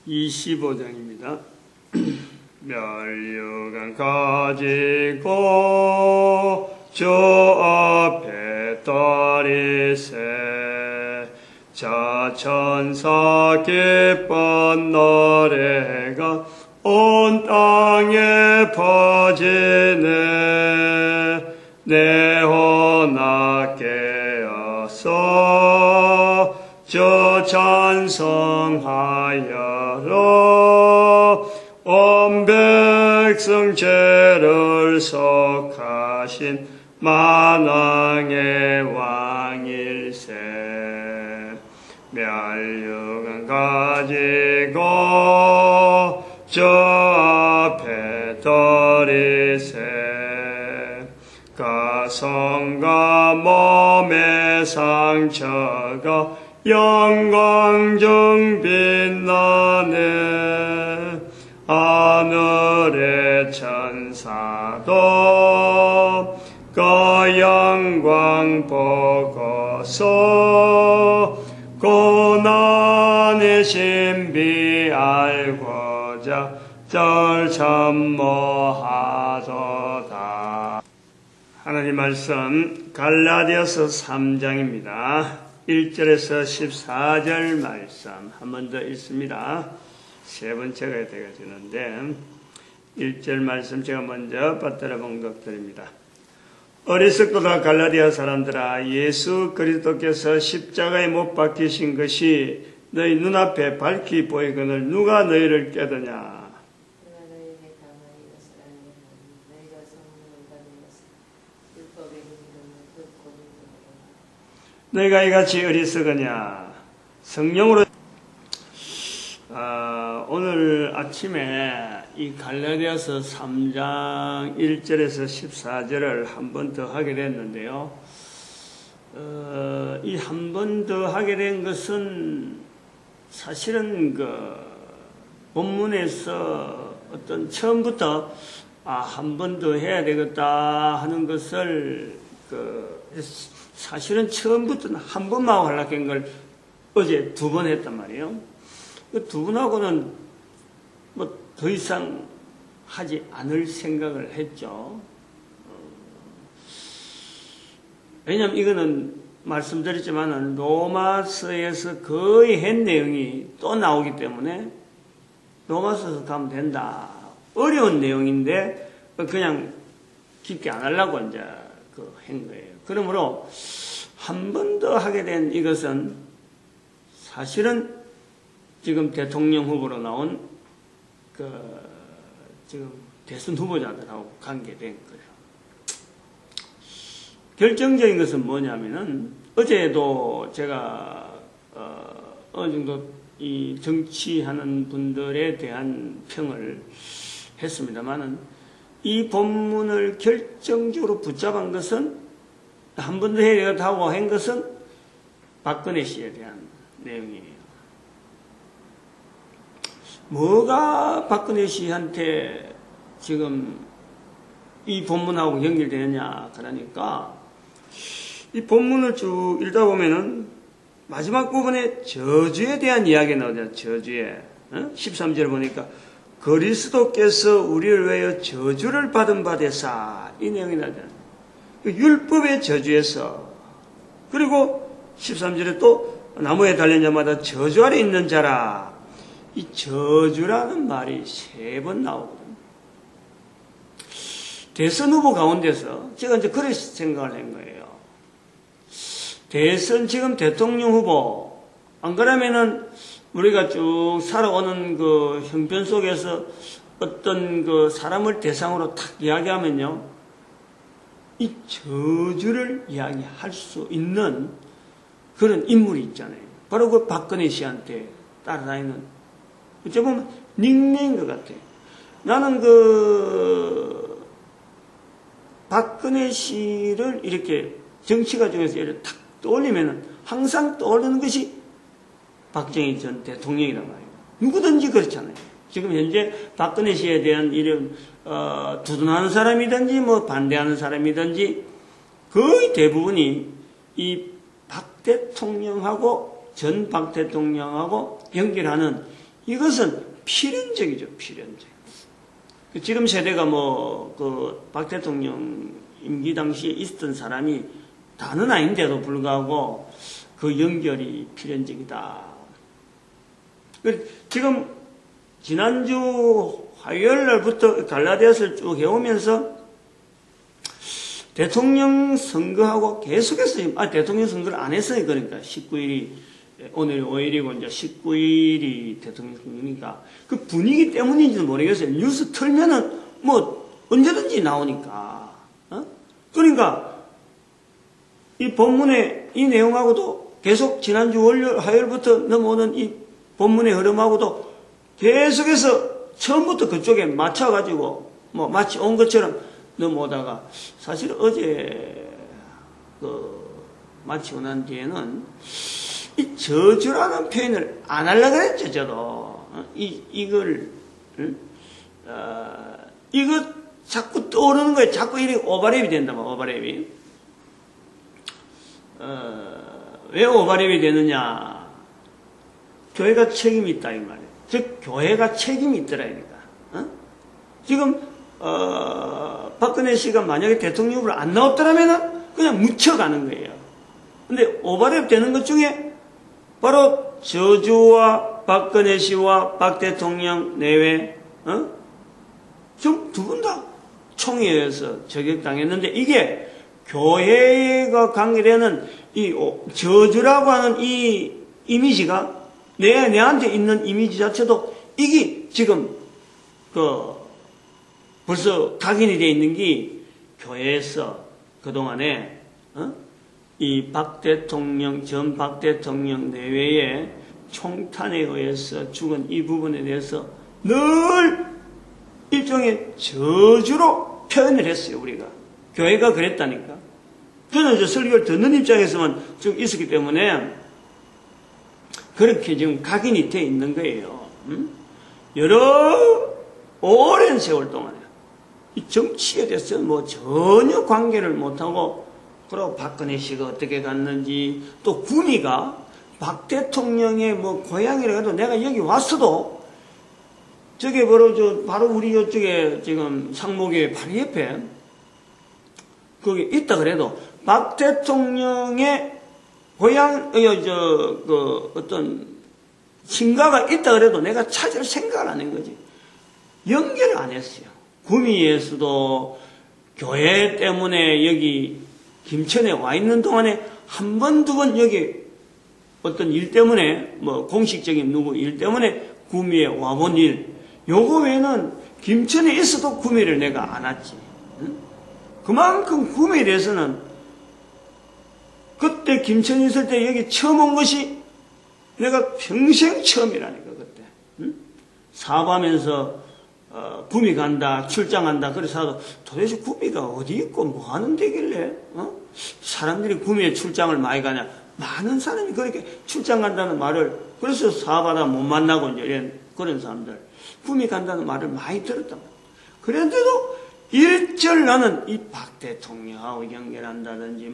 25장입니다. 멸류관 가지고 주 앞에 따리세 자 천사 기쁜 노래가 온 땅에 퍼지네 내 혼나 깨어서 주 찬송하여라 온 백성 죄를 속하신 만왕의 왕일세 멸류관 가지고 주 앞에 드리세 가성과 몸의 상처가 영광 중 빛나네 하늘의 천사도 그 영광 보고서 고난의 신비 알고자 절참모하도다. 하나님 말씀 갈라디아서 3장입니다. 1절에서 14절 말씀 한 번 더 읽습니다. 세 번째가 되어지는데 1절 말씀 제가 먼저 받들어 봉독드립니다. 어리석도다 갈라디아 사람들아 예수 그리스도께서 십자가에 못 박히신 것이 너희 눈앞에 밝히 보이거늘 누가 너희를 깨드냐. 너희가 이같이 어리석으냐. 성령으로 오늘 아침에 이 갈라디아서 3장 1절에서 14절을 한 번 더 하게 됐는데요. 이 한 번 더 하게 된 것은 사실은 그 본문에서 어떤 처음부터 한 번 더 해야 되겠다 하는 것을 사실은 처음부터는 한 번만 하려고 한 걸 어제 2번 했단 말이에요. 그 2번하고는 뭐 더 이상 하지 않을 생각을 했죠. 왜냐하면 이거는 말씀드렸지만 로마서에서 거의 한 내용이 또 나오기 때문에 로마서에서 가면 된다. 어려운 내용인데 그냥 깊게 안 하려고 이제 한 거예요. 그러므로 한 번 더 하게 된 이것은 사실은 지금 대통령 후보로 나온 지금 대선 후보자들하고 관계된 거예요. 결정적인 것은 뭐냐면은 어제도 제가 어느 정도 이 정치하는 분들에 대한 평을 했습니다만은 이 본문을 결정적으로 붙잡은 것은 한 번 더 해야 되겠다고 한 것은 박근혜 씨에 대한 내용이에요. 뭐가 박근혜 씨한테 지금 이 본문하고 연결되느냐 그러니까 이 본문을 쭉 읽다 보면은 마지막 부분에 저주에 대한 이야기가 나오잖아요. 저주에 13절 보니까 그리스도께서 우리를 위하여 저주를 받은 바 되사 이 내용이 나오잖아요. 율법의 저주에서 그리고 13절에 또 나무에 달린 자마다 저주 아래 있는 자라 이 저주라는 말이 3번 나오거든요. 대선 후보 가운데서 제가 이제 그렇게 생각을 한 거예요. 대선 지금 대통령 후보 안 그러면은 우리가 쭉 살아오는 그 형편 속에서 어떤 그 사람을 대상으로 탁 이야기하면요. 이 저주를 이야기할 수 있는 그런 인물이 있잖아요. 바로 그 박근혜 씨한테 따라다니는 어찌 보면 닉네임인 것 같아요. 나는 그 박근혜 씨를 이렇게 정치가 중에서 이렇게 탁 떠올리면은 항상 떠오르는 것이 박정희 전 대통령이란 말이에요. 누구든지 그렇잖아요. 지금 현재 박근혜 씨에 대한 이런 두둔하는 사람이든지 뭐 반대하는 사람이든지 거의 대부분이 이 박 대통령하고 전 박 대통령하고 연결하는 이것은 필연적이죠, 필연적. 지금 세대가 박 대통령 임기 당시에 있었던 사람이 다는 아닌데도 불구하고 그 연결이 필연적이다. 지금 지난주 화요일 날부터 갈라디아서를 쭉 해오면서 대통령 선거하고 계속해서, 대통령 선거를 안 했어요. 그러니까 19일이, 오늘이 5일이고 이제 19일이 대통령 선거니까 그 분위기 때문인지도 모르겠어요. 뉴스 틀면은 언제든지 나오니까. 그러니까 이 본문의 이 내용하고도 계속 지난주 화요일부터 넘어오는 이 본문의 흐름하고도 계속해서 처음부터 그쪽에 맞춰가지고 마치 온 것처럼 넘어오다가 사실 어제 마치고 난 뒤에는 이 저주라는 표현을 안 하려고 그랬죠, 저도. 이거 자꾸 떠오르는 거예요. 자꾸 이렇게 오버랩이 된다, 오버랩이. 왜 오버랩이 되느냐. 교회가 책임이 있다, 이 말이에요. 즉, 교회가 책임이 있더라, 이니까. 지금, 박근혜 씨가 만약에 대통령 후보로 안 나왔더라면은 그냥 묻혀가는 거예요. 근데 오버랩 되는 것 중에 바로 저주와 박근혜 씨와 박 대통령 내외, 좀 두 분 다 총회에서 저격당했는데 이게 교회가 관계되는 이 저주라고 하는 이 이미지가 내한테 있는 이미지 자체도 이게 지금 벌써 각인이 되어 있는 게 교회에서 그동안에 이 박 대통령, 전 박 대통령 내외의 총탄에 의해서 죽은 이 부분에 대해서 늘 일종의 저주로 표현을 했어요, 우리가. 교회가 그랬다니까. 저는 이제 설교를 듣는 입장에서만 좀 있었기 때문에 그렇게 지금 각인이 되어 있는 거예요. 여러 오랜 세월 동안에. 이 정치에 대해서 전혀 관계를 못하고, 그리고 박근혜 씨가 어떻게 갔는지, 또 구미가 박 대통령의 고향이라 해도 내가 여기 왔어도, 저게 바로 우리 이쪽에 지금 상목의 바로 옆에, 거기 있다 그래도, 박 대통령의 고향, 어떤, 친가가 있다 그래도 내가 찾을 생각을 안 한 거지. 연결을 안 했어요. 구미에서도 교회 때문에 여기 김천에 와 있는 동안에 한 번, 두 번 여기 어떤 일 때문에, 공식적인 누구 일 때문에 구미에 와본 일, 요거 외에는 김천에 있어도 구미를 내가 안 왔지. 응? 그만큼 구미에 대해서는 그때 김천에 있을 때 여기 처음 온 것이 내가 평생 처음이라니까, 그때. 응? 사업하면서 구미 간다, 출장한다. 그래서 도대체 구미가 어디 있고 뭐 하는 데길래, 사람들이 구미에 출장을 많이 가냐. 많은 사람이 그렇게 출장 간다는 말을, 그래서 사업하다 못 만나고 이제 그런 사람들. 구미 간다는 말을 많이 들었단 말이야. 그런데도 일절 나는 이 박 대통령하고 연결한다든지,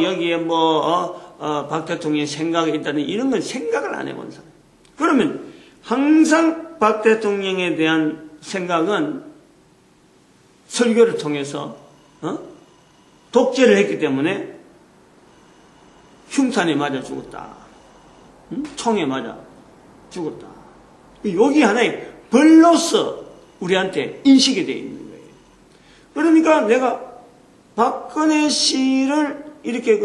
여기에 박 대통령의 생각이 있다든지 이런 건 생각을 안 해본 사람. 그러면 항상 박 대통령에 대한 생각은 설교를 통해서 독재를 했기 때문에 흉탄에 맞아 죽었다. 총에 맞아 죽었다. 여기 하나의 벌로서 우리한테 인식이 되어 있는 거예요. 그러니까 내가 박근혜 씨를 이렇게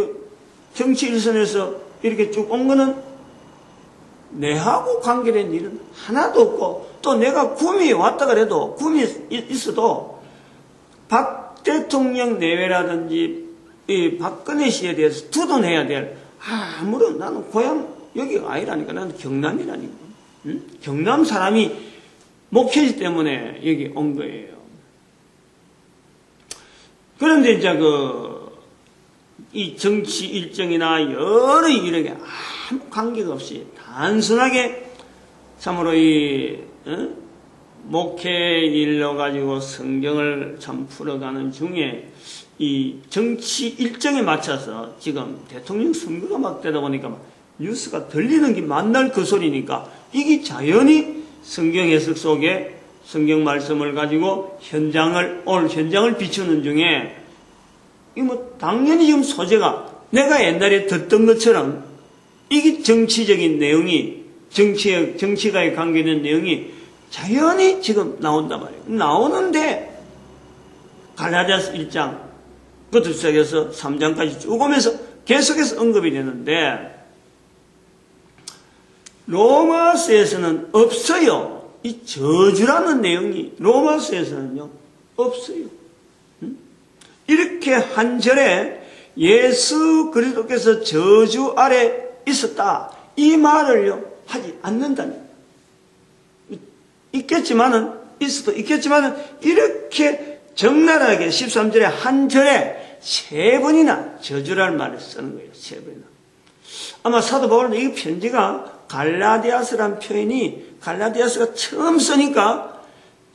정치 일선에서 이렇게 쭉 온 거는 내하고 관계된 일은 하나도 없고, 또 내가 구미에 왔다 그래도, 구미에 있어도 박 대통령 내외라든지 이 박근혜 씨에 대해서 두둔해야 될, 아무런, 나는 고향 여기가 아니라니까. 나는 경남이라니까. 응? 경남 사람이 목회지 때문에 여기 온 거예요. 그런데 이제 이 정치 일정이나 여러 이렇게 아무 관계가 없이 단순하게 참으로 목회 일로 가지고 성경을 참 풀어가는 중에 이 정치 일정에 맞춰서 지금 대통령 선거가 막 되다 보니까 뉴스가 들리는 게 만날 그 소리니까 이게 자연히 성경 해석 속에 성경 말씀을 가지고 오늘 현장을 비추는 중에, 이 뭐, 당연히 지금 소재가 내가 옛날에 듣던 것처럼 이게 정치적인 내용이, 정치가에 관계된 내용이 자연히 지금 나온단 말이에요. 나오는데, 갈라디아서 1장, 그것부터 시작해서 3장까지 쭉 오면서 계속해서 언급이 되는데, 로마서에서는 없어요. 이 저주라는 내용이 로마서에서는요, 없어요. 이렇게 한 절에 예수 그리스도께서 저주 아래 있었다, 이 말을요, 하지 않는다니. 있겠지만은, 있어도 있겠지만은, 이렇게 적나라하게 13절에 한 절에 3번이나 저주라는 말을 쓰는 거예요. 3번이나. 아마 사도 바울은 이 편지가 갈라디아서란 표현이 갈라디아서가 처음 쓰니까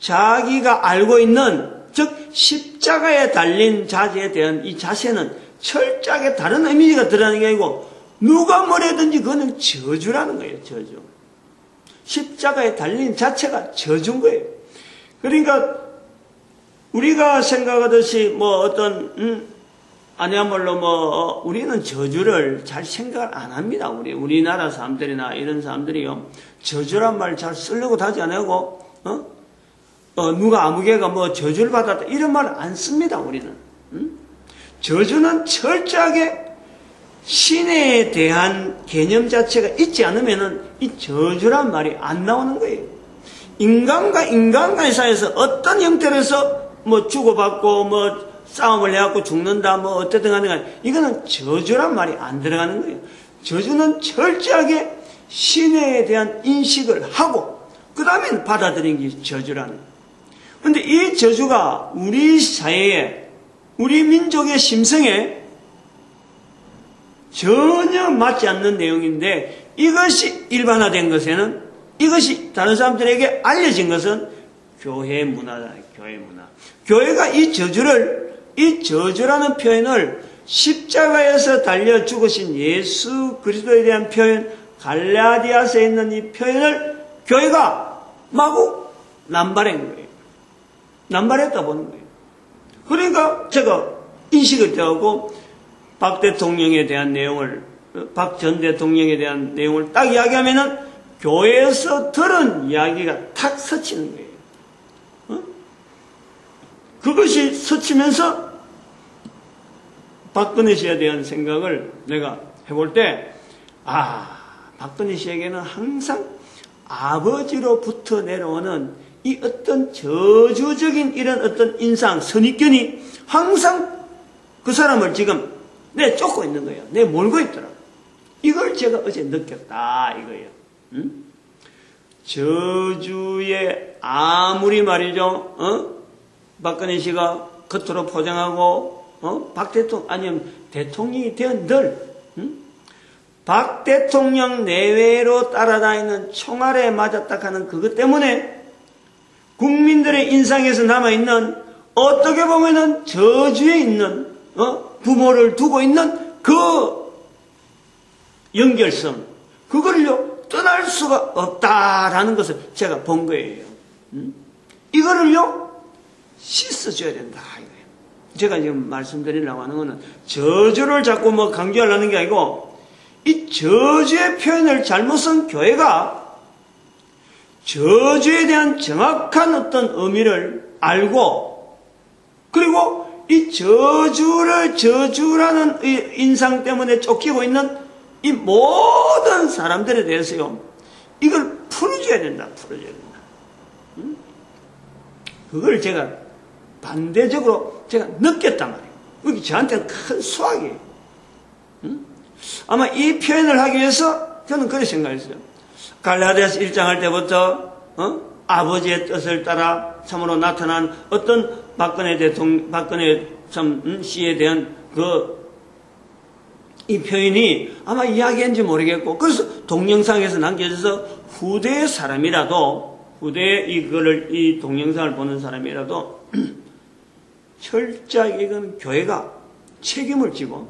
자기가 알고 있는, 즉 십자가에 달린 자세에 대한 이 자세는 철저하게 다른 의미가 드러나는 게 아니고 누가 뭐래든지 그거는 저주라는 거예요. 저주. 십자가에 달린 자체가 저주인 거예요. 그러니까 우리가 생각하듯이 뭐 어떤 아니야말로 뭐 우리는 저주를 잘 생각을 안 합니다. 우리나라 사람들이나 이런 사람들이요, 저주란 말 잘 쓰려고 하지 않고 누가 아무개가 뭐 저주를 받았다 이런 말 안 씁니다. 우리는. 저주는 철저하게 신에 대한 개념 자체가 있지 않으면은 이 저주란 말이 안 나오는 거예요. 인간과 인간과의 사이에서 어떤 형태로서 뭐 주고받고 뭐 싸움을 해갖고 죽는다 뭐 어쨌든 간에 이거는 저주란 말이 안 들어가는 거예요. 저주는 철저하게 신에 대한 인식을 하고 그 다음에 받아들이는 게 저주라는 거예요. 그런데 이 저주가 우리 사회에, 우리 민족의 심성에 전혀 맞지 않는 내용인데, 이것이 일반화된 것에는, 이것이 다른 사람들에게 알려진 것은 교회 문화다. 교회 문화. 교회가 이 저주라는 표현을 십자가에서 달려 죽으신 예수 그리스도에 대한 표현, 갈라디아서에 있는 이 표현을 교회가 마구 남발한 거예요. 남발했다 보는 거예요. 그러니까 제가 인식을 되었고, 박 대통령에 대한 내용을, 박 전 대통령에 대한 내용을 딱 이야기하면은 교회에서 들은 이야기가 탁 스치는 거예요. 그것이 스치면서 박근혜 씨에 대한 생각을 내가 해볼 때, 박근혜 씨에게는 항상 아버지로부터 내려오는 이 어떤 저주적인 이런 어떤 인상, 선입견이 항상 그 사람을 지금 쫓고 있는 거예요. 몰고 있더라고요. 이걸 제가 어제 느꼈다, 이거예요. 저주에 아무리 말이죠, 박근혜 씨가 겉으로 포장하고, 박 대통령, 아니면 대통령이 되었늘, 박 대통령 내외로 따라다니는 총알에 맞았다 하는 그것 때문에 국민들의 인상에서 남아있는, 어떻게 보면은 저주에 있는, 부모를 두고 있는 그 연결성, 그거를요, 떠날 수가 없다라는 것을 제가 본 거예요. 이거를요, 씻어줘야 된다, 이거예요. 제가 지금 말씀드리려고 하는 거는 저주를 자꾸 뭐 강조하려는 게 아니고, 이 저주의 표현을 잘못 쓴 교회가 저주에 대한 정확한 어떤 의미를 알고, 그리고 이 저주라는 인상 때문에 쫓기고 있는 이 모든 사람들에 대해서요, 이걸 풀어줘야 된다. 그걸 제가 반대적으로 제가 느꼈단 말이에요. 그게 저한테는 큰 수확이에요. 아마 이 표현을 하기 위해서 저는 그렇게 생각했어요. 갈라디아서 1장 할 때부터, 아버지의 뜻을 따라 참으로 나타난 어떤 박근혜 씨에 대한 이 표현이 아마 이야기인지 모르겠고, 그래서 동영상에서 남겨져서 후대의 사람이라도, 이 동영상을 보는 사람이라도 철저하게 이건 교회가 책임을 지고,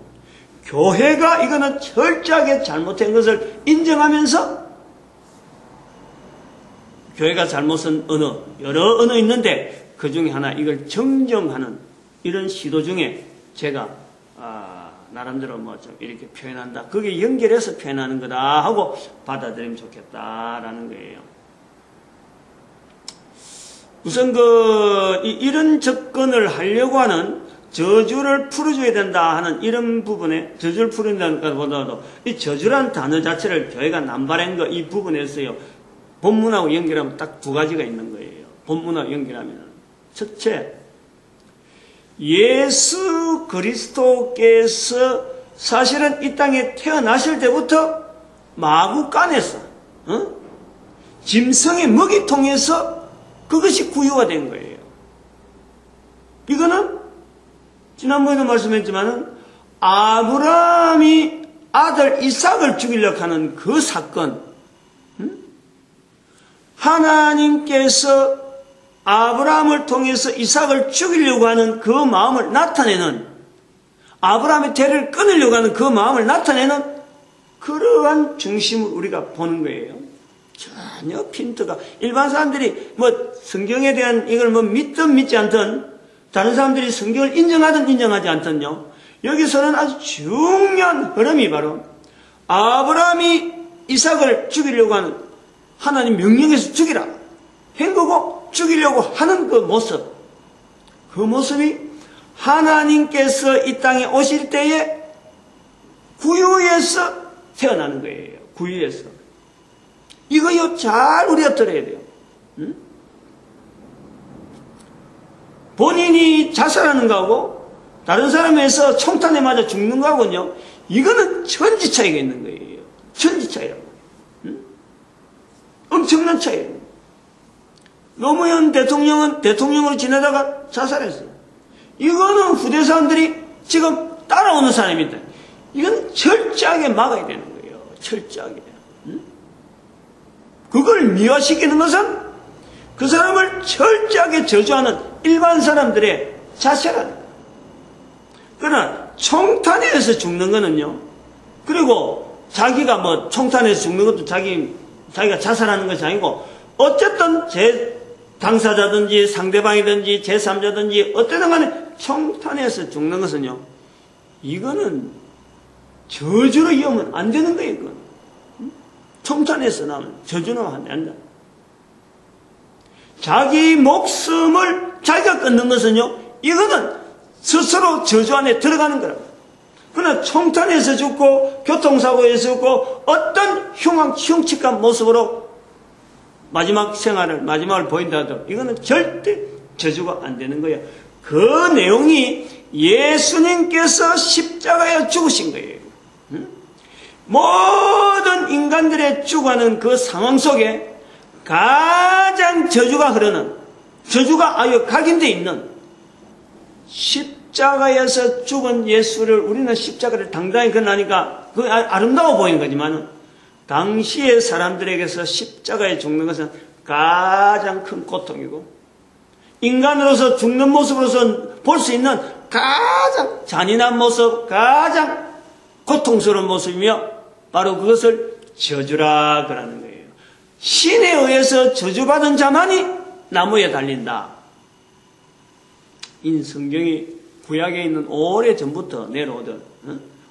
교회가 이거는 철저하게 잘못된 것을 인정하면서 교회가 잘못 쓴 언어, 여러 언어 있는데 그 중에 하나 이걸 정정하는 이런 시도 중에 제가 나름대로 뭐 좀 이렇게 표현한다. 그게 연결해서 표현하는 거다 하고 받아들이면 좋겠다라는 거예요. 우선 이런 접근을 하려고 하는 저주를 풀어줘야 된다 하는 이런 부분에 저주를 풀어준다는 것보다도 이 저주라는 단어 자체를 교회가 남발한 거 이 부분에서요. 본문하고 연결하면 딱 두 가지가 있는 거예요. 본문하고 연결하면 첫째, 예수 그리스도께서 사실은 이 땅에 태어나실 때부터 마구간에서 짐승의 먹이 통해서 그것이 구유가 된 거예요. 이거는 지난번에도 말씀했지만은 아브라함이 아들 이삭을 죽이려고 하는 그 사건, 하나님께서 아브라함을 통해서 이삭을 죽이려고 하는 그 마음을 나타내는, 아브라함의 대를 끊으려고 하는 그 마음을 나타내는 그러한 중심을 우리가 보는 거예요. 전혀 핀트가, 일반 사람들이 뭐 성경에 대한 이걸 뭐 믿든 믿지 않든, 다른 사람들이 성경을 인정하든 인정하지 않든요, 여기서는 아주 중요한 흐름이 바로 아브라함이 이삭을 죽이려고 하는 하나님 명령에서 죽이라 한 거고, 죽이려고 하는 그 모습이 하나님께서 이 땅에 오실 때에 구유에서 태어나는 거예요. 구유에서. 이거요, 잘 우리가 들어야 돼요. 응? 본인이 자살하는 거하고 다른 사람에서 총탄에 맞아 죽는 거하고는요, 이거는 천지 차이가 있는 거예요. 천지 차이라고. 응? 엄청난 차이예요. 노무현 대통령은 대통령으로 지내다가 자살했어요. 이거는 후대 사람들이 지금 따라오는 사람입니다. 이건 철저하게 막아야 되는 거예요. 철저하게. 응? 그걸 미화시키는 것은 그 사람을 철저하게 저주하는 일반 사람들의 자세라는 거예요. 그러나 총탄에서 죽는 거는요, 그리고 자기가 뭐 총탄에서 죽는 것도 자기가 자살하는 것이 아니고, 어쨌든 당사자든지 상대방이든지 제3자든지 어쨌든 간에 총탄에서 죽는 것은요, 이거는 저주로 이으면 안 되는 거예요. 이건. 총탄에서 나면 저주는 안 된다. 자기 목숨을 자기가 끊는 것은요, 이거는 스스로 저주 안에 들어가는 거라고. 그러나 총탄에서 죽고 교통사고에서 죽고 어떤 흉측한 모습으로 마지막을 보인다 하더라도 이거는 절대 저주가 안 되는 거예요. 그 내용이 예수님께서 십자가에 죽으신 거예요. 모든 인간들의 죽어가는 그 상황 속에 가장 저주가 각인되어 있는 십자가에서 죽은 예수를 우리는 십자가를 당당히 건너니까 그 아름다워 보이는 거지만, 당시의 사람들에게서 십자가에 죽는 것은 가장 큰 고통이고, 인간으로서 죽는 모습으로서 볼 수 있는 가장 잔인한 모습, 가장 고통스러운 모습이며, 바로 그것을 저주라 그러는 거예요. 신에 의해서 저주받은 자만이 나무에 달린다. 이 성경이 구약에 있는 오래전부터 내려오던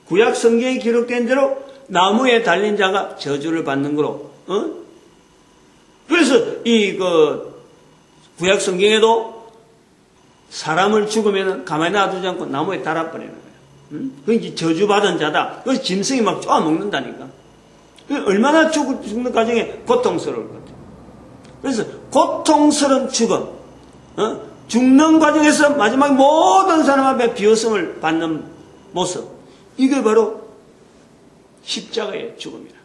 구약 성경에 기록된 대로 나무에 달린 자가 저주를 받는 거로. 그래서 구약 성경에도 사람을 죽으면 가만히 놔두지 않고 나무에 달아버리는 거예요. 그게 저주받은 자다. 그래서 짐승이 막 쪼아먹는다니까. 얼마나 죽는 과정에 고통스러울 것 같아요. 그래서 고통스러운 죽음, 죽는 과정에서 마지막 모든 사람 앞에 비웃음을 받는 모습, 이게 바로 십자가의 죽음이라.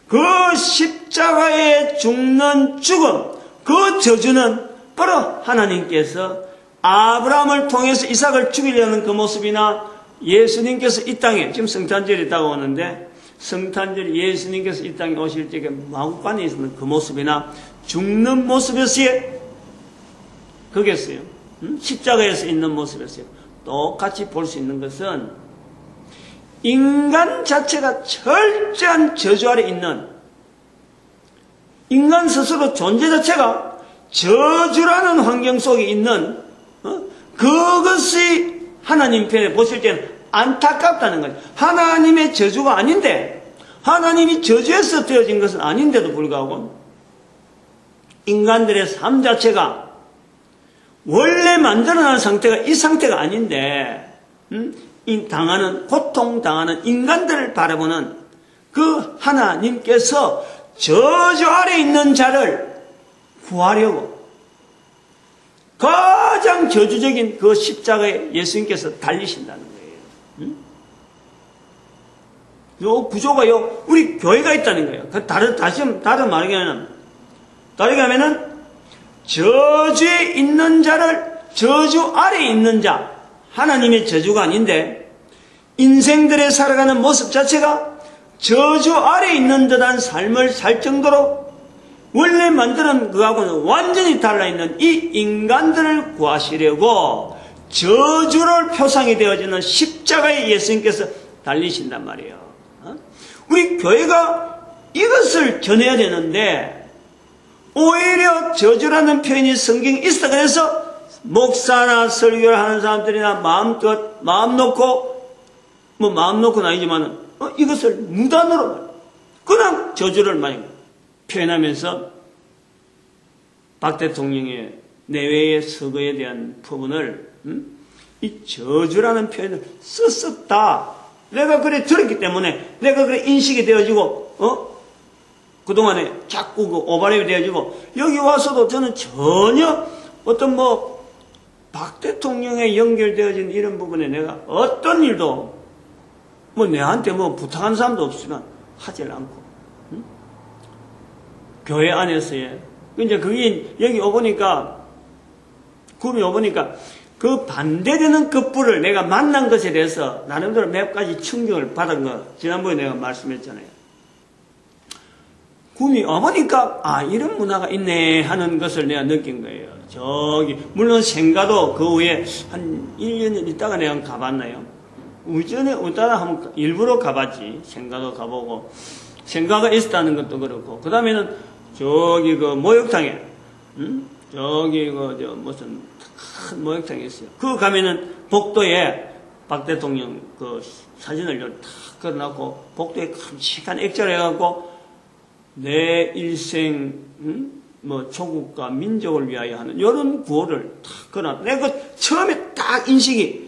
그 십자가에 죽는 죽음, 그 저주는 바로 하나님께서 아브라함을 통해서 이삭을 죽이려는 그 모습이나, 예수님께서 이 땅에, 지금 성탄절이 다가오는데 성탄절 예수님께서 이 땅에 오실 적에 마구간에 있는 그 모습이나 죽는 모습에서의 거기에서요, 십자가에서 있는 모습에서요, 똑같이 볼 수 있는 것은 인간 자체가 철저한 저주 아래 있는, 인간 스스로 존재 자체가 저주라는 환경 속에 있는 그것이 하나님 편에 보실 때는 안타깝다는 거예요. 하나님의 저주가 아닌데, 하나님이 저주에서 되어진 것은 아닌데도 불구하고 인간들의 삶 자체가 원래 만들어낸 상태가 이 상태가 아닌데 고통당하는 인간들을 바라보는 그 하나님께서 저주 아래 있는 자를 구하려고 가장 저주적인 그 십자가에 예수님께서 달리신다는 거예요. 요 구조가요, 우리 교회가 있다는 거예요. 다른 다르게 하면은, 저주에 있는 자를 저주 아래에 있는 자, 하나님의 저주가 아닌데, 인생들의 살아가는 모습 자체가 저주 아래에 있는 듯한 삶을 살 정도로 원래 만드는 그하고는 완전히 달라있는 이 인간들을 구하시려고 저주를 표상이 되어지는 십자가에 예수님께서 달리신단 말이에요. 우리 교회가 이것을 전해야 되는데 오히려 저주라는 표현이 성경에 있어. 그래서 목사나 설교를 하는 사람들이나 마음 놓고는 아니지만 이것을 무단으로 그냥 저주를 많이 표현하면서 박 대통령의 내외의 서거에 대한 부분을 이 저주라는 표현을 썼었다. 내가 그래 들었기 때문에 내가 그래 인식이 되어지고 그동안에 자꾸 그 오버랩이 되어지고 여기 와서도 저는 전혀 어떤 박 대통령에 연결되어진 이런 부분에 내가 어떤 일도 내한테 부탁한 사람도 없지만 하질 않고 교회 안에서의 이제 그게 여기 오보니까 구미 오보니까 그 반대되는 급부를 내가 만난 것에 대해서 나름대로 몇 가지 충격을 받은 거 지난번에 내가 말씀했잖아요. 구미 와보니까 이런 문화가 있네 하는 것을 내가 느낀 거예요. 물론 생가도 그 후에 한 1년 있다가 내가 가봤나요? 우전에 오다가 한번 일부러 가봤지. 생가도 가보고 생가가 있었다는 것도 그렇고 그 다음에는 저기 그 목욕탕에 저기 무슨 큰 목욕탕이 있어요. 그거 가면은 복도에 박 대통령 그 사진을 탁 걸어놨고 복도에 큼직한 액자를 해갖고 내 일생 조국과 민족을 위하여 하는 이런 구호를 탁 걸어놨. 내가 처음에 딱 인식이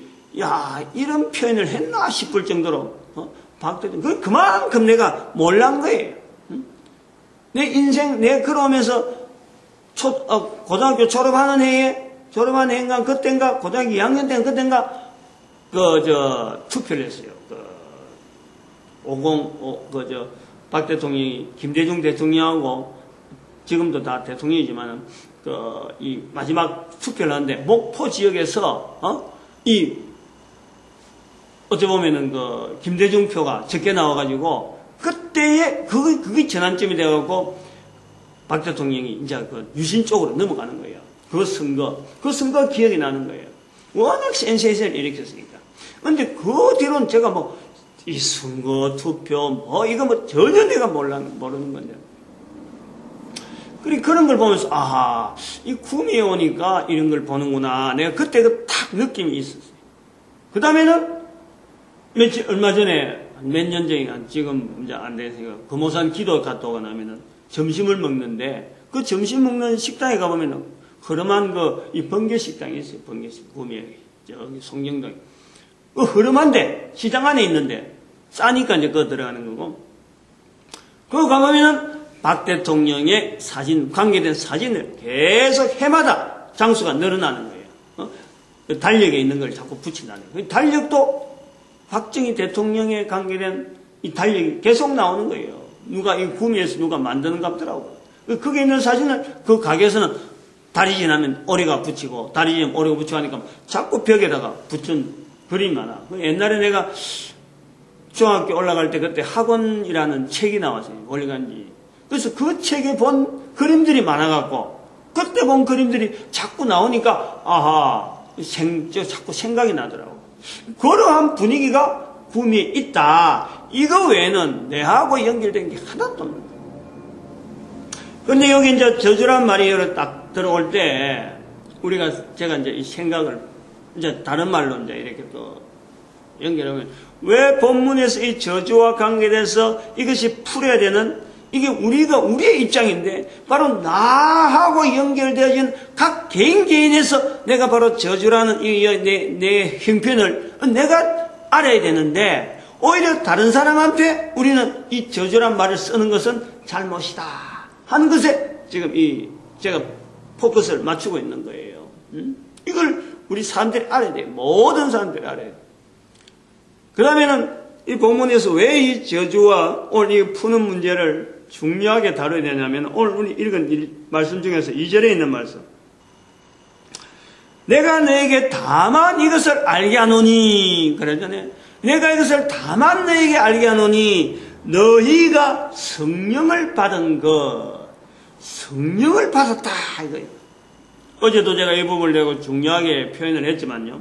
이런 표현을 했나 싶을 정도로 박 대통령 그만큼 내가 몰란 거예요. 내 인생 그러면서 고등학교 졸업하는 해인가 그때인가 고등학교 2학년 때인가 그때인가 투표를 했어요. 박 대통령이 김대중 대통령하고 지금도 다 대통령이지만 이 마지막 투표를 하는데 목포 지역에서 어찌 보면은 김대중 표가 적게 나와가지고 그때에 그게 전환점이 돼갖고 박 대통령이 이제 유신 쪽으로 넘어가는 거예요. 그 선거 기억이 나는 거예요. 워낙 센세이션을 일으켰으니까. 근데 그 뒤로는 제가 이 선거 투표 이거 전혀 내가 모르는 건데. 그런 걸 보면서 이 구미에 오니까 이런 걸 보는구나. 내가 그때 딱 느낌이 있었어요. 그 다음에는 얼마 전에 몇 년 전에 지금 이제 안 되니까 금오산 기도 갔다 오고 나면은 점심을 먹는데 그 점심 먹는 식당에 가보면은 허름한 이 번개 식당이 있어요. 번개식 구미에 저기 송정동에 허름한데 시장 안에 있는데 싸니까 이제 그거 들어가는 거고 그거 가보면은 박 대통령의 사진 관계된 사진을 계속 해마다 장수가 늘어나는 거예요. 달력에 있는 걸 자꾸 붙인다는 거예요. 달력도 박정희 대통령에 관계된 이 달력이 계속 나오는 거예요. 이 구미에서 누가 만드는 것 같더라고요. 거기에 있는 사진을 그 가게에서는 다리 지나면 오래가 붙이고 다리 지나면 오래가 붙이고 하니까 자꾸 벽에다가 붙은 그림이 많아. 옛날에 내가 중학교 올라갈 때 그때 학원이라는 책이 나왔어요. 올라간지. 그래서 그 책에 본 그림들이 많아갖고 그때 본 그림들이 자꾸 나오니까 자꾸 생각이 나더라고. 그러한 분위기가 구미에 있다. 이거 외에는 내하고 연결된 게 하나도 없는 거예요. 근데 여기 이제 저주란 말이 딱 들어올 때, 제가 이제 이 생각을, 이제 다른 말로 이제 이렇게 또 연결하면, 왜 본문에서 이 저주와 관계돼서 이것이 풀어야 되는, 이게 우리의 입장인데, 바로 나하고 연결되어진 각 개인에서 내가 바로 저주라는 내 형편을 내가 알아야 되는데, 오히려 다른 사람한테 우리는 이 저주란 말을 쓰는 것은 잘못이다 하는 것에 지금 제가 포커스를 맞추고 있는 거예요. 이걸 우리 사람들이 알아야 돼요. 모든 사람들이 알아야 돼요. 그 다음에는 이 본문에서 왜 이 저주와 오늘 이 푸는 문제를 중요하게 다뤄야 되냐면, 오늘 우리 읽은 말씀 중에서 2절에 있는 말씀. 내가 너에게 다만 이것을 알게 하노니, 그러잖아요. 내가 이것을 다만 너에게 알게 하노니, 너희가 성령을 받은 것, 성령을 받았다, 이거예요. 어제도 제가 이 부분을 내고 중요하게 표현을 했지만요.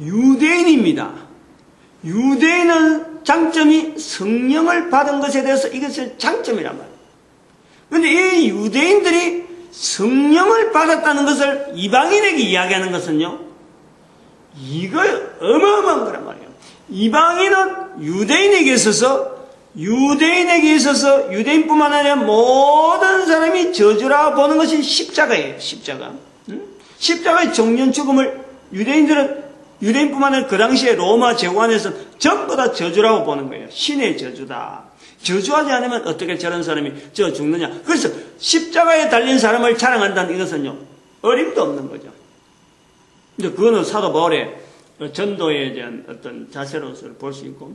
유대인입니다. 유대인은 장점이 성령을 받은 것에 대해서 이것을 장점이란 말이에요. 그런데 이 유대인들이 성령을 받았다는 것을 이방인에게 이야기하는 것은요, 이거 어마어마한 거란 말이에요. 이방인은 유대인에게 있어서 유대인뿐만 아니라 모든 사람이 저주라 보는 것이 십자가예요. 십자가. 십자가의 정년 죽음을 유대인뿐만 아니라 그 당시에 로마 제국안에서 전부 다 저주라고 보는 거예요. 신의 저주다. 저주하지 않으면 어떻게 저런 사람이 죽느냐. 그래서 십자가에 달린 사람을 자랑한다는 이것은요, 어림도 없는 거죠. 근데 그거는 사도 바울의 전도에 대한 어떤 자세로서 볼 수 있고.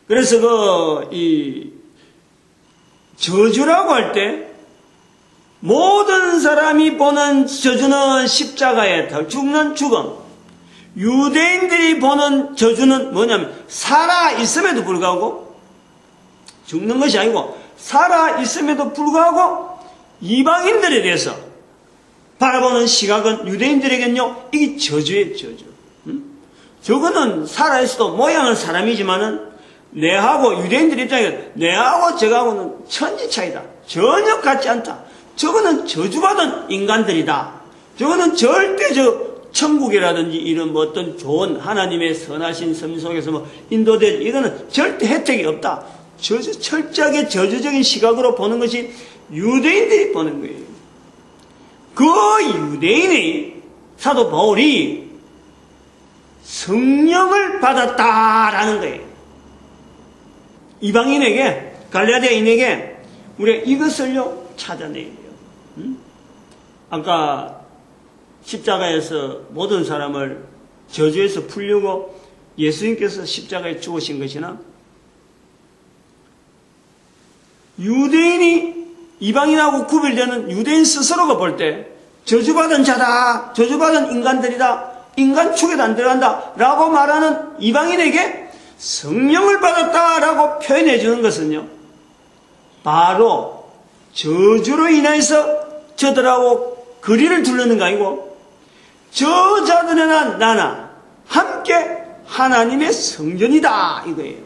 그래서 이 저주라고 할 때 모든 사람이 보는 저주는 십자가에 죽는 죽음. 유대인들이 보는 저주는 뭐냐면, 살아있음에도 불구하고, 죽는 것이 아니고, 살아있음에도 불구하고, 이방인들에 대해서 바라보는 시각은 유대인들에겐요, 이게 저주예요, 저주. 저거는 살아있어도 모양은 사람이지만은, 내하고, 유대인들 입장에서, 내하고 저하고는 천지 차이다. 전혀 같지 않다. 저거는 저주받은 인간들이다. 저거는 절대 천국이라든지 이런 어떤 좋은 하나님의 선하신 섬 속에서 인도되지, 이거는 절대 혜택이 없다. 철저하게 저주적인 시각으로 보는 것이 유대인들이 보는 거예요. 그 유대인이 사도 바울이 성령을 받았다라는 거예요. 이방인에게, 갈라디아인에게 우리가 이것을요 찾아내야 돼요. 아까 십자가에서 모든 사람을 저주에서 풀려고 예수님께서 십자가에 죽으신 것이나, 유대인이 이방인하고 구별되는 유대인 스스로가 볼 때 저주받은 자다, 저주받은 인간들이다, 인간 축에도 안 들어간다 라고 말하는 이방인에게 성령을 받았다라고 표현해 주는 것은요, 바로 저주로 인해서 저들하고 거리를 두르는 거 아니고, 저 자들이나 나나 함께 하나님의 성전이다 이거예요.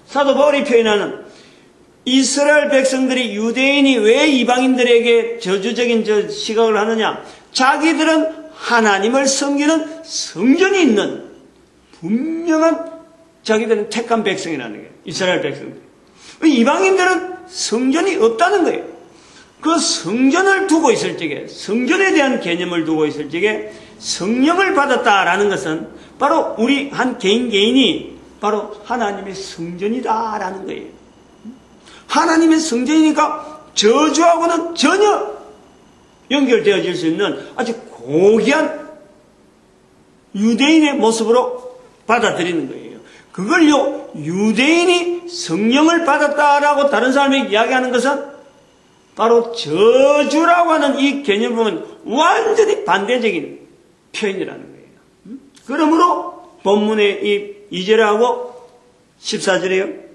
사도 바울이 표현하는 이스라엘 백성들이, 유대인이 왜 이방인들에게 저주적인 시각을 하느냐, 자기들은 하나님을 섬기는 성전이 있는 분명한, 자기들은 택한 백성이라는 거예요. 이스라엘 백성들. 이방인들은 성전이 없다는 거예요. 그 성전을 두고 있을 적에, 성전에 대한 개념을 두고 있을 적에 성령을 받았다라는 것은 바로 우리 한 개인이 바로 하나님의 성전이다라는 거예요. 하나님의 성전이니까 저주하고는 전혀 연결되어질 수 있는 아주 고귀한 유대인의 모습으로 받아들이는 거예요. 그걸요, 유대인이 성령을 받았다라고 다른 사람에게 이야기하는 것은 바로 저주라고 하는 이 개념을 보면 완전히 반대적인 표현이라는 거예요. 그러므로 본문의 이 2절하고 14절에요.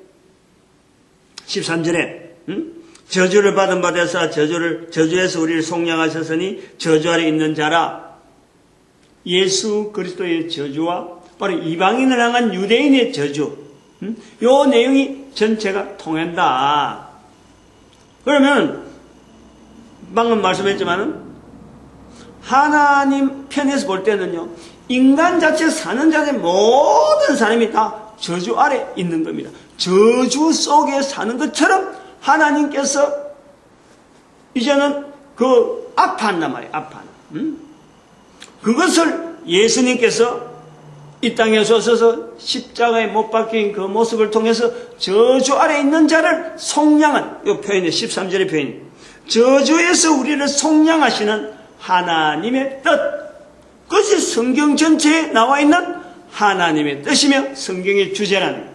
13절에 저주를 받은 바 되사 저주에서 우리를 속량하셨으니 저주 아래 있는 자라. 예수 그리스도의 저주와 바로 이방인을 향한 유대인의 저주, 요 내용이 전체가 통한다. 그러면 방금 말씀했지만은 하나님 편에서 볼 때는요, 인간 자체 사는 자의 모든 사람이 다 저주 아래 있는 겁니다. 저주 속에 사는 것처럼 하나님께서 이제는 그 아파한단 말이에요. 아파한다. 그것을 예수님께서 이 땅에 오셔서 십자가에 못 박힌 그 모습을 통해서 저주 아래 있는 자를 속량한, 이 표현이 13절의 표현이, 저주에서 우리를 속량하시는 하나님의 뜻, 그것이 성경 전체에 나와 있는 하나님의 뜻이며 성경의 주제라는 거예요.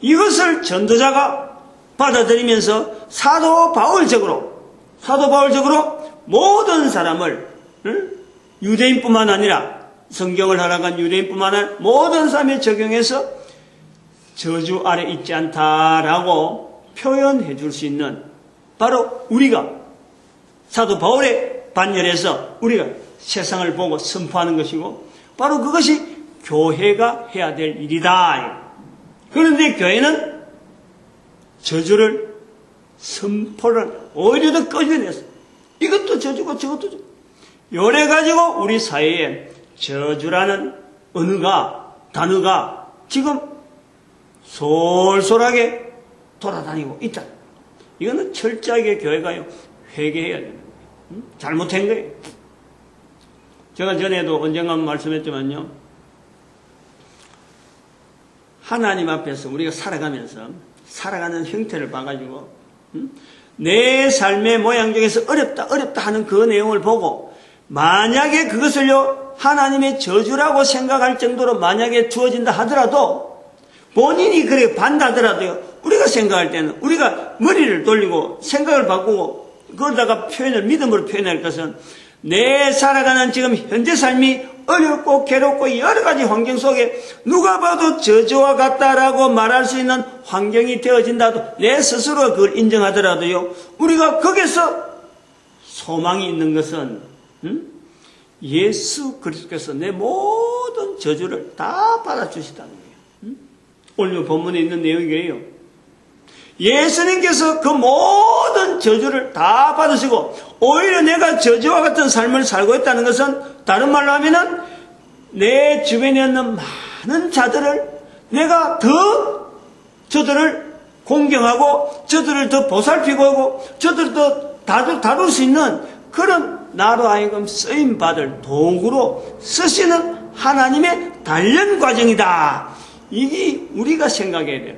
이것을 전도자가 받아들이면서 사도 바울적으로 모든 사람을, 유대인뿐만 아니라 성경을 허락한 유대인뿐만 아니라 모든 사람에 적용해서 저주 아래 있지 않다라고 표현해 줄 수 있는, 바로 우리가 사도 바울의 반열에서 우리가 세상을 보고 선포하는 것이고, 바로 그것이 교회가 해야 될 일이다. 그런데 교회는 저주를 선포를 오히려 더 꺼져냈어. 이것도 저주고 저것도 저주. 요래 가지고 우리 사회에 저주라는 단어가 지금 솔솔하게 돌아다니고 있다. 이거는 철저하게 교회가요, 회개해야 되는 거예요. 잘못한 거예요. 제가 전에도 언젠가 말씀했지만요, 하나님 앞에서 우리가 살아가면서 살아가는 형태를 봐가지고 내 삶의 모양 중에서 어렵다 하는 그 내용을 보고, 만약에 그것을요 하나님의 저주라고 생각할 정도로 만약에 주어진다 하더라도, 본인이 그렇게 반다하더라도요, 우리가 생각할 때는 우리가 머리를 돌리고 생각을 바꾸고 그러다가 믿음으로 표현할 것은, 내 살아가는 지금 현재 삶이 어렵고 괴롭고 여러 가지 환경 속에 누가 봐도 저주와 같다라고 말할 수 있는 환경이 되어진다도, 내 스스로가 그걸 인정하더라도요, 우리가 거기서 소망이 있는 것은 예수 그리스도께서 내 모든 저주를 다 받아주시다는 거예요. 오늘 본문에 있는 내용이에요. 예수님께서 그 모든 저주를 다 받으시고, 오히려 내가 저주와 같은 삶을 살고 있다는 것은, 다른 말로 하면은 내 주변에 있는 많은 자들을 내가 더 저들을 공경하고 저들을 더 보살피고 하고 저들을 더 다룰 수 있는 그런 나로 하여금 쓰임받을 도구로 쓰시는 하나님의 단련 과정이다. 이게 우리가 생각해야 돼요.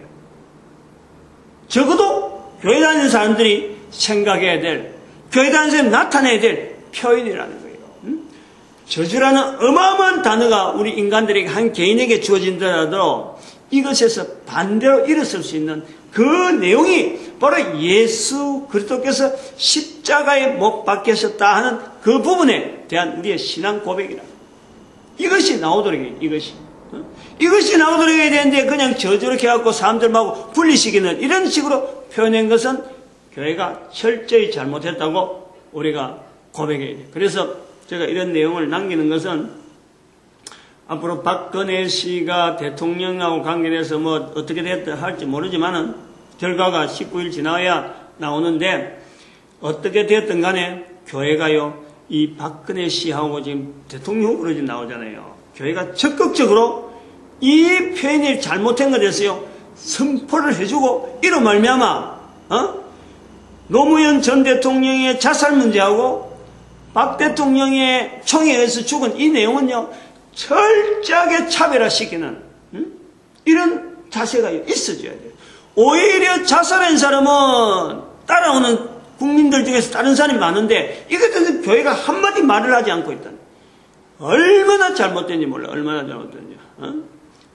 적어도 교회 다니는 사람들이 생각해야 될, 교회 다니는 사람이 나타내야 될 표현이라는 거예요. 저주라는 어마어마한 단어가 우리 인간들에게, 한 개인에게 주어진다라도 이것에서 반대로 일어설 수 있는 그 내용이 바로 예수 그리스도께서 십자가에 못 박히셨다 하는 그 부분에 대한 우리의 신앙 고백이라. 이것이 나오도록 해요. 이것이 나오도록 해야 되는데, 그냥 저주를 해갖고 사람들하고 분리시키는 이런 식으로 표현한 것은 교회가 철저히 잘못했다고 우리가 고백해야 돼요. 그래서 제가 이런 내용을 남기는 것은, 앞으로 박근혜 씨가 대통령하고 관계돼서 뭐 어떻게 됐다 할지 모르지만은 결과가 19일 지나야 나오는데, 어떻게 됐든 간에 교회가요, 이 박근혜 씨하고 지금 대통령 후보로 지금 나오잖아요. 교회가 적극적으로 이 표현이 잘못된 것에 대해서요 선포를 해주고, 이로 말미암아 노무현 전 대통령의 자살 문제하고 박 대통령의 총에 의해서 죽은 이 내용은요 철저하게 차별화시키는 이런 자세가 있어줘야 돼요. 오히려 자살한 사람은 따라오는 국민들 중에서 다른 사람이 많은데, 이것에 대해서 교회가 한마디 말을 하지 않고 있다. 얼마나 잘못된지 몰라. 얼마나 잘못된지.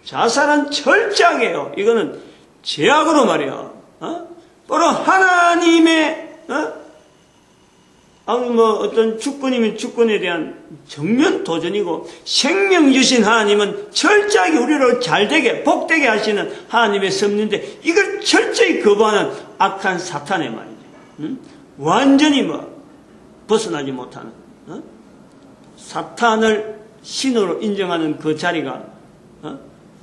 자살은 철저하게 해요. 이거는 제약으로 말이야. 바로 하나님의 어떤 주권이면 주권에 대한 정면 도전이고, 생명 주신 하나님은 철저하게 우리를 잘되게 복되게 하시는 하나님의 섭리인데, 이걸 철저히 거부하는 악한 사탄의 말이죠. 완전히 벗어나지 못하는 사탄을 신으로 인정하는 그 자리가,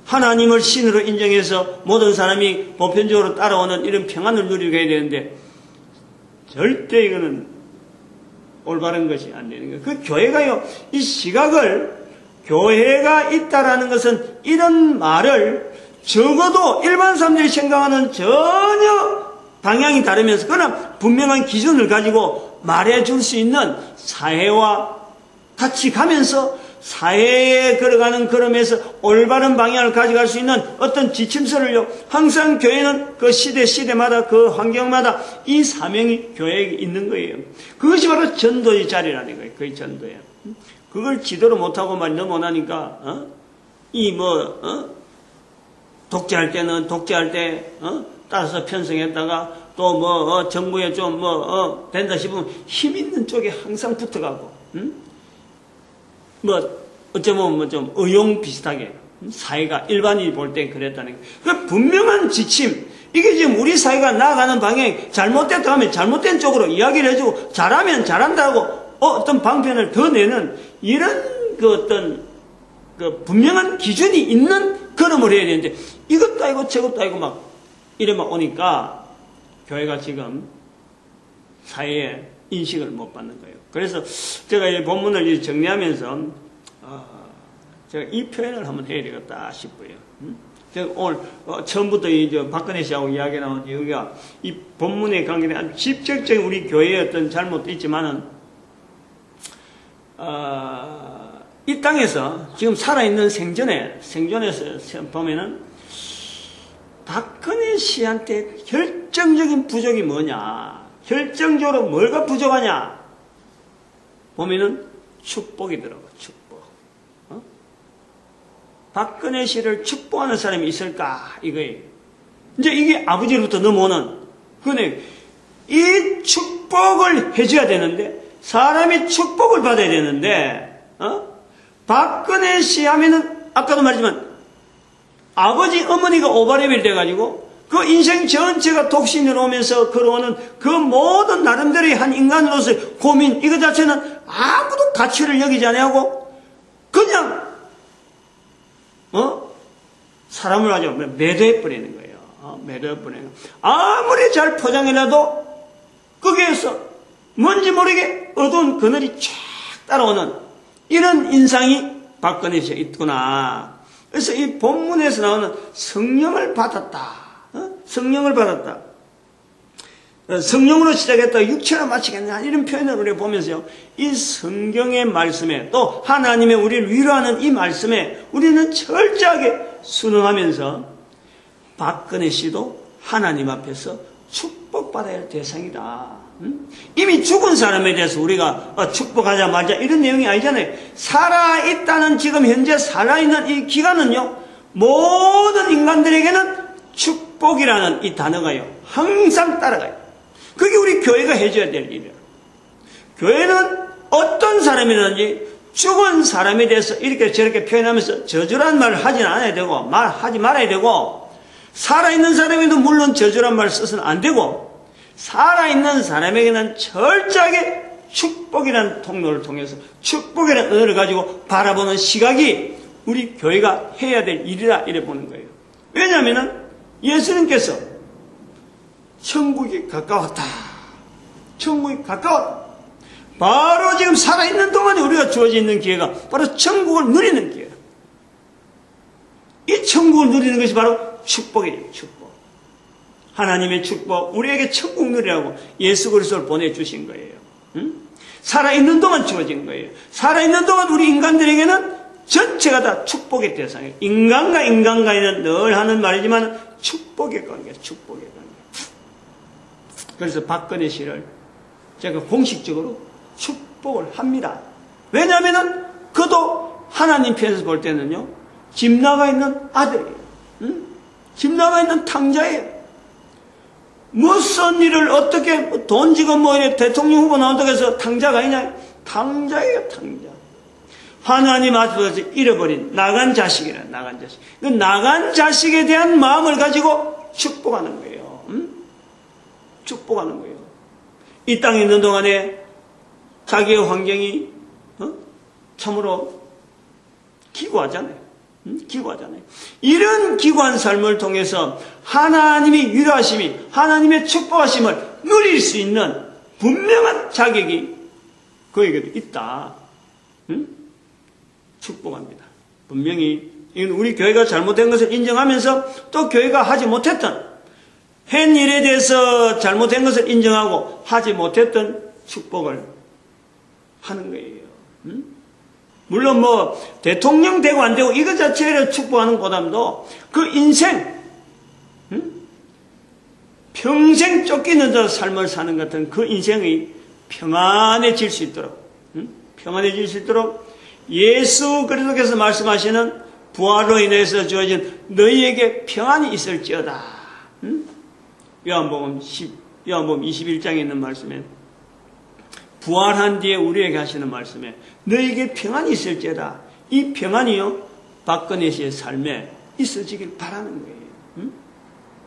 하나님을 신으로 인정해서 모든 사람이 보편적으로 따라오는 이런 평안을 누리게 해야 되는데, 절대 이거는 올바른 것이 안 되는 거예요. 그 교회가요, 이 시각을, 교회가 있다라는 것은 이런 말을 적어도 일반 사람들이 생각하는 전혀 방향이 다르면서, 그러나 분명한 기준을 가지고 말해줄 수 있는 사회와 같이 가면서 사회에 걸어가는 걸음에서 올바른 방향을 가져갈 수 있는 어떤 지침서를요, 항상 교회는 그 시대마다 그 환경마다 이 사명이 교회에 있는 거예요. 그것이 바로 전도의 자리라는 거예요. 그게 전도예요. 그걸 지도를 못하고 말 너무 못하니까, 독재할 때는 독재할 때, 따라서 편성했다가 또 정부에 좀 된다 싶으면 힘 있는 쪽에 항상 붙어가고, 어쩌면 좀 의용 비슷하게 사회가 일반인이 볼 때 그랬다는 거예요. 그 분명한 지침, 이게 지금 우리 사회가 나아가는 방향이 잘못됐다 하면 잘못된 쪽으로 이야기를 해주고, 잘하면 잘한다고 어떤 방편을 더 내는 이런 어떤 분명한 기준이 있는 걸음을 해야 되는데, 이것도 아니고 저것도 아니고 이래만 오니까 교회가 지금 사회에 인식을 못 받는 거예요. 그래서 제가 이 본문을 정리하면서 제가 이 표현을 한번 해야 되겠다 싶어요. 제가 오늘 처음부터 박근혜 씨하고 이야기 나온 여기가 이 본문의 관계는 아주 직접적인 우리 교회의 어떤 잘못도 있지만은 이 땅에서 지금 살아있는 생존에서 보면은 박근혜 씨한테 결정적인 부족이 뭐냐, 결정적으로 뭐가 부족하냐 보면은 축복이더라고. 축복. 박근혜 씨를 축복하는 사람이 있을까 이거예요. 이제 이게 아버지로부터 넘어오는, 그네 이 축복을 해줘야 되는데, 사람이 축복을 받아야 되는데, 박근혜 씨 하면은 아까도 말했지만 아버지 어머니가 오버레벨이 돼가지고 그 인생 전체가 독신으로 오면서 걸어오는 그 모든 나름대로의 한 인간으로서의 고민, 이거 자체는 아무도 가치를 여기지 않고 그냥 사람을 아주 매도해버리는 거예요. 매도해버리는 거예요. 아무리 잘 포장해놔도 거기에서 뭔지 모르게 어두운 그늘이 쫙 따라오는 이런 인상이 박근혜 씨가 있구나. 그래서 이 본문에서 나오는 성령을 받았다. 성령을 받았다. 성령으로 시작했다. 육체로 마치겠냐. 이런 표현을 우리가 보면서요, 이 성경의 말씀에 또 하나님의 우리를 위로하는 이 말씀에 우리는 철저하게 순응하면서 박근혜 씨도 하나님 앞에서 축복받아야 할 대상이다. 이미 죽은 사람에 대해서 우리가 축복하자 말자 이런 내용이 아니잖아요. 살아있다는, 지금 현재 살아있는 이 기간은요, 모든 인간들에게는 축복이라는 이 단어가요 항상 따라가요. 그게 우리 교회가 해줘야 될 일이에요. 교회는 어떤 사람이든지 죽은 사람에 대해서 이렇게 저렇게 표현하면서 저주란 말을 하진 않아야 되고, 하지 말아야 되고, 살아있는 사람에도 물론 저주란 말을 써서는 안 되고, 살아있는 사람에게는 철저하게 축복이라는 통로를 통해서 축복이라는 언어를 가지고 바라보는 시각이 우리 교회가 해야 될 일이라 이래 보는 거예요. 왜냐하면 예수님께서 천국이 가까웠다. 천국이 가까웠다. 바로 지금 살아있는 동안에 우리가 주어져 있는 기회가 바로 천국을 누리는 기회예요. 이 천국을 누리는 것이 바로 축복이에요. 축복. 하나님의 축복, 우리에게 천국 누리라고 예수 그리스도를 보내주신 거예요. 살아있는 동안 주어진 거예요. 살아있는 동안 우리 인간들에게는 전체가 다 축복의 대상이에요. 인간과 인간과는 늘 하는 말이지만 축복의 관계, 축복의 관계. 그래서 박근혜 씨를 제가 공식적으로 축복을 합니다. 왜냐하면 그도 하나님 편에서 볼 때는요, 집 나가 있는 아들이에요. 집 나가 있는 탕자예요. 무슨 일을 어떻게 돈 지금 이래 대통령 후보 나온다고 해서 탕자가 아니냐? 탕자예요, 탕자. 하나님 앞에서 잃어버린 나간 자식이라, 나간 자식. 그 나간 자식에 대한 마음을 가지고 축복하는 거예요. 축복하는 거예요. 이 땅에 있는 동안에 자기의 환경이 참으로 기구하잖아요. 기구하잖아요. 이런 기구한 삶을 통해서 하나님이 위로하심이, 하나님의 축복하심을 누릴 수 있는 분명한 자격이 그에게도 있다. 응? 축복합니다. 분명히 이건 우리 교회가 잘못된 것을 인정하면서 또 교회가 하지 못했던 한 일에 대해서 잘못된 것을 인정하고 하지 못했던 축복을 하는 거예요. 응? 물론 대통령 되고 안 되고 이거 자체를 축복하는 보담도 그 인생, 응? 평생 쫓기는 자 삶을 사는 같은 그 인생이 평안해질 수 있도록, 응? 평안해질 수 있도록 예수 그리스도께서 말씀하시는 부활로 인해서 주어진 너희에게 평안이 있을지어다. 응? 요한복음 21장에 있는 말씀에 부활한 뒤에 우리에게 하시는 말씀에 너희에게 평안이 있을지어다. 이 평안이요 박근혜 씨의 삶에 있어지길 바라는 거예요. 응?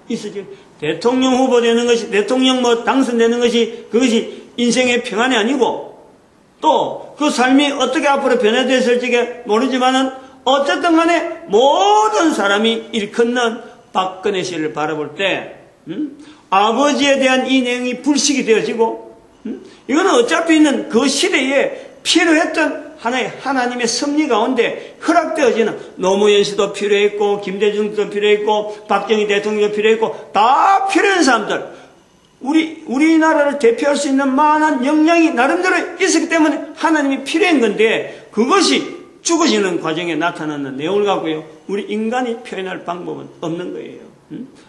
있어질 대통령 후보 되는 것이 대통령 당선되는 것이 그것이 인생의 평안이 아니고 또 그 삶이 어떻게 앞으로 변화됐을지 모르지만은 어쨌든 간에 모든 사람이 일컫는 박근혜 씨를 바라볼 때 아버지에 대한 이 내용이 불식이 되어지고 이거는 어차피 있는 그 시대에 필요했던 하나님의 섭리 가운데 허락되어지는 노무현 씨도 필요했고 김대중도 필요했고 박정희 대통령도 필요했고 다 필요한 사람들 우리나라를 대표할 수 있는 많은 역량이 나름대로 있었기 때문에 하나님이 필요한 건데 그것이 죽어지는 과정에 나타나는 내용을 갖고요 우리 인간이 표현할 방법은 없는 거예요.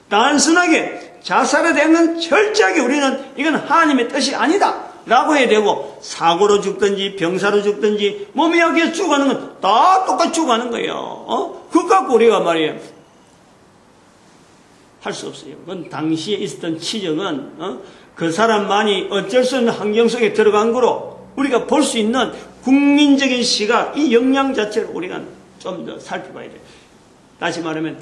단순하게 자살에 대한 철저하게 우리는 이건 하나님의 뜻이 아니다 라고 해야 되고 사고로 죽든지 병사로 죽든지 몸이 약해서 죽어가는 건 다 똑같이 죽어가는 거예요. 그거 갖고 우리가 말이에요 할 수 없어요. 그건 당시에 있었던 치적은 그 사람만이 어쩔 수 없는 환경 속에 들어간 거로 우리가 볼 수 있는 국민적인 시각 이 역량 자체를 우리가 좀 더 살펴봐야 돼요. 다시 말하면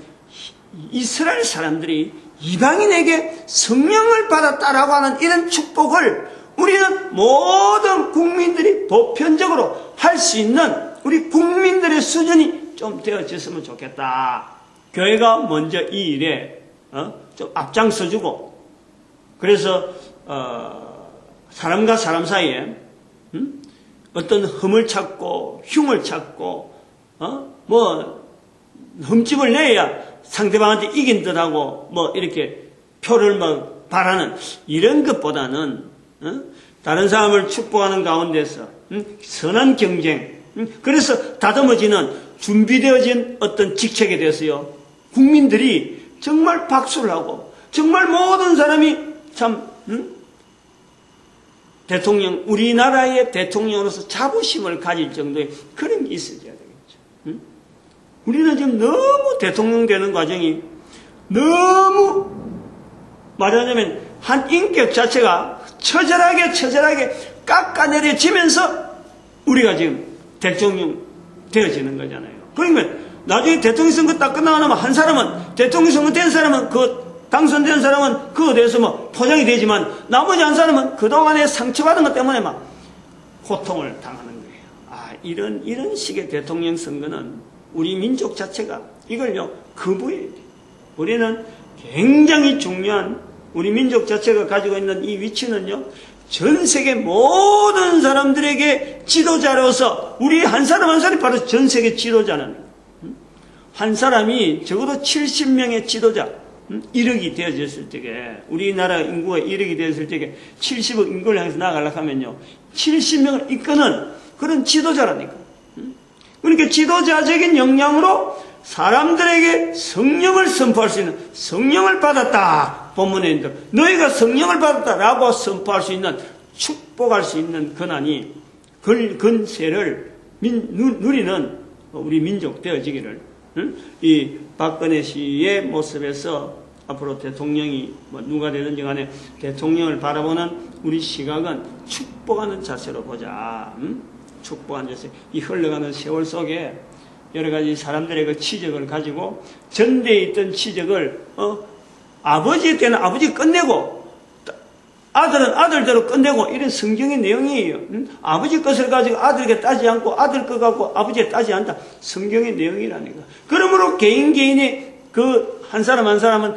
이스라엘 사람들이 이방인에게 성령을 받았다라고 하는 이런 축복을 우리는 모든 국민들이 보편적으로 할 수 있는 우리 국민들의 수준이 좀 되어졌으면 좋겠다. 교회가 먼저 이 일에 좀 앞장서주고 그래서 사람과 사람 사이에 어떤 흠을 찾고 흉을 찾고 흠집을 내야 상대방한테 이긴 듯하고 이렇게 표를 바라는 이런 것보다는 다른 사람을 축복하는 가운데서 선한 경쟁 그래서 다듬어지는 준비되어진 어떤 직책에 대해서요 국민들이 정말 박수를 하고 정말 모든 사람이 참 대통령 우리나라의 대통령으로서 자부심을 가질 정도의 그런 게 있어야 되겠죠. 우리는 지금 너무 대통령 되는 과정이 너무 말하자면 한 인격 자체가 처절하게 깎아내려지면서 우리가 지금 대통령 되어지는 거잖아요. 그러면 나중에 대통령 선거 딱 끝나고 나면 한 사람은 대통령 선거 된 사람은 당선된 사람은 그거에 대해서 포장이 되지만 나머지 한 사람은 그동안에 상처받은 것 때문에 고통을 당하는 거예요. 이런 식의 대통령 선거는 우리 민족 자체가 이걸요 거부해야 돼요. 우리는 굉장히 중요한 우리 민족 자체가 가지고 있는 이 위치는요 전 세계 모든 사람들에게 지도자로서 우리 한 사람 한 사람이 바로 전 세계 지도자는 한 사람이 적어도 70명의 지도자 1억이 되어졌을 적에 우리나라 인구가 1억이 되었을 적에 70억 인구를 향해서 나아가려고 하면요 70명을 이끄는 그런 지도자라니까. 그러니까 지도자적인 역량으로 사람들에게 성령을 선포할 수 있는 성령을 받았다. 본문에 있는 너희가 성령을 받았다라고 선포할 수 있는 축복할 수 있는 권한이 근세를 누리는 우리 민족 되어지기를 이 박근혜 씨의 모습에서 앞으로 대통령이 누가 되든지 간에 대통령을 바라보는 우리 시각은 축복하는 자세로 보자. 축복하는 자세. 이 흘러가는 세월 속에 여러 가지 사람들의 그 치적을 가지고 전대에 있던 치적을 아버지 때는 아버지 끝내고 아들은 아들대로 끝내고 이런 성경의 내용이에요. 아버지 것을 가지고 아들에게 따지 않고 아들 것 갖고 아버지에 따지 않다. 성경의 내용이라니까. 그러므로 개인의 그 한 사람 한 사람은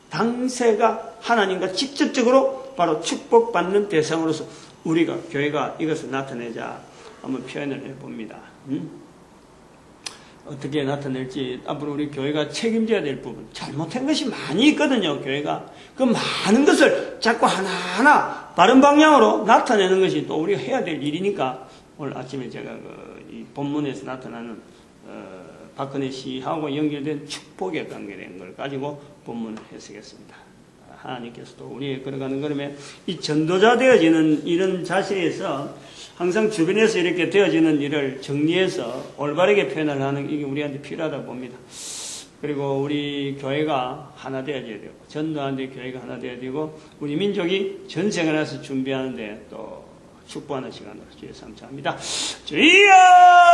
당세가 하나님과 직접적으로 바로 축복받는 대상으로서 우리가 교회가 이것을 나타내자 한번 표현을 해봅니다. 어떻게 나타낼지 앞으로 우리 교회가 책임져야 될 부분, 잘못한 것이 많이 있거든요. 교회가 그 많은 것을 자꾸 하나하나 바른 방향으로 나타내는 것이 또 우리가 해야 될 일이니까 오늘 아침에 제가 이 본문에서 나타나는 박근혜 씨하고 연결된 축복에 관계된 걸 가지고 본문을 해석했습니다. 하나님께서도 우리의 걸어가는 걸음에 이 전도자 되어지는 이런 자세에서 항상 주변에서 이렇게 되어지는 일을 정리해서 올바르게 표현을 하는 이게 우리한테 필요하다고 봅니다. 그리고 우리 교회가 하나 되어져야 되고, 전도하는데 교회가 하나 되어야 되고, 우리 민족이 전생을 해서 준비하는데 또 축복하는 시간으로 주의 감사합니다. 주여!